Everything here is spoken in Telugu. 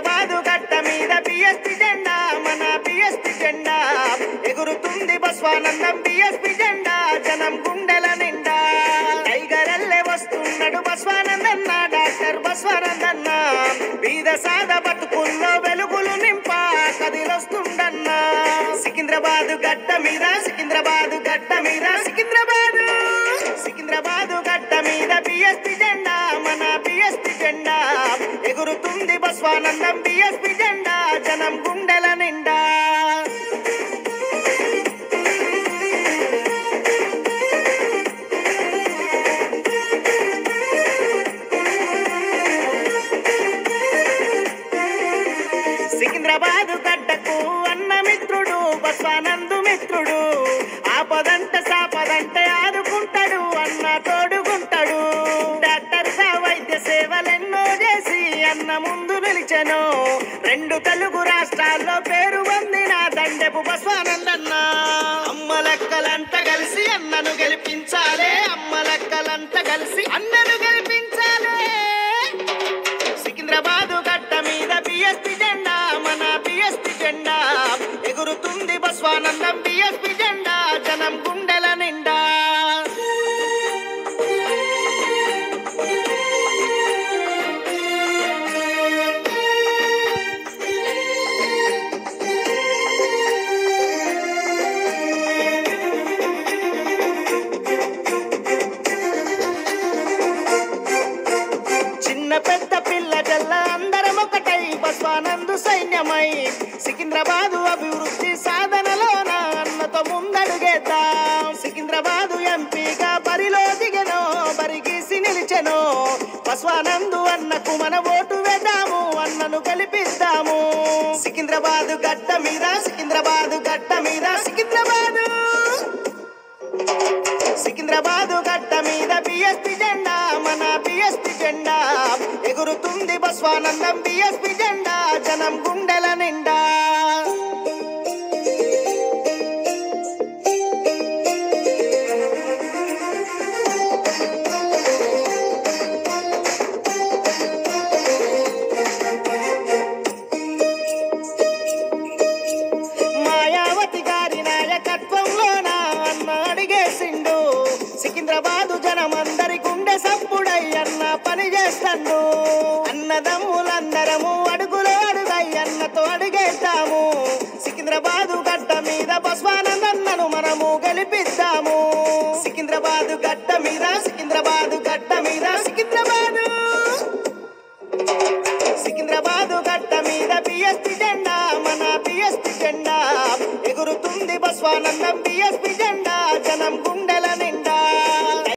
సికింద్రాబాదు గడ్డ మీద బిఎస్పి జెండా మన బిఎస్పి జెండా ఎగురుతుంది బస్వానందం బిఎస్పి జెండా జనం గుండెల నిండా టైగరల్లే వస్తున్నాడు బస్వానందన్న డాక్టర్ బస్వానందన్న బీద సాద బతుకుల్లో వెలుగులు నింప కదిలొస్తుండన్నా సికింద్రాబాదు గడ్డ మీద సికింద్రాబాదు గడ్డ మీద సికింద్రాబాదు గడ్డ మీద బిఎస్పి జెండా మన బిఎస్పి జెండా ఎగురుతుంది బస్వానందం బిఎస్పి జెండా జనం గుండెల నిండా సికింద్రాబాదు గడ్డకు అన్న మిత్రుడు బస్వానందు మిత్రుడు ఆపదంట సాపదంటే ఆదుకుంటాడు అన్న తోడుకుంటాడు డాక్టర్గా వైద్య సేవలెన్నో చేసి అన్న ముందు నిలిచెను రెండు తెలుగు రాష్ట్రాల్లో పేరు పొందిన దండెపు బస్వానందన్న అమ్మ లెక్కలంతా కలిసి అన్నను గెలిపించాలే అమ్మ లెక్కలంతా కలిసి అన్నను గెలిపించాలే సికింద్రాబాదు గడ్డ మీద బిఎస్పి జెండా మన బిఎస్పి జెండా ఎగురుతుంది బస్వానందం బిఎస్పి జెండా జనం గుండెల నిండా చిన్న పెద్ద పిల్ల జల్ల అందరం ఒకటై బస్వానందు సైన్యమై సికింద్రాబాదు అభివృద్ధి సాధనలోన అన్నతో ముందడుగేద్దాం సికింద్రాబాదు ఎంపీగా బరిలో దిగెనో బరిగీసి నిలిచెనో బస్వానందు అన్నకు మన ఓటు వేద్దాము అన్నను గెలిపిద్దాము సికింద్రాబాదు గడ్డ మీద సికింద్రాబాదు గడ్డ మీద సికింద్రాబాదు గడ్డ మీద బిఎస్పి జెండా మన బిఎస్పి జెండా ఎగురుతుంది బస్వానందం బిఎస్పి జెండా జనం గుండెల నిండా మాయావతి గారి నాయకత్వంలోన అన్న అడిగేసిండు సికింద్రాబాదు జనమందరి గుండె సప్పుడై అన్న పని చేస్తాడు అన్నదమ్ములందరము అడుగులో అడుగై అన్నతో అడిగేద్దాము సికింద్రాబాదు గడ్డ మీద బస్వానందన్నను మనము గెలిపిద్దాము సికింద్రాబాదు గడ్డ మీద సికింద్రాబాదు గడ్డ మీద సికింద్రాబాదు గడ్డ మీద బిఎస్పి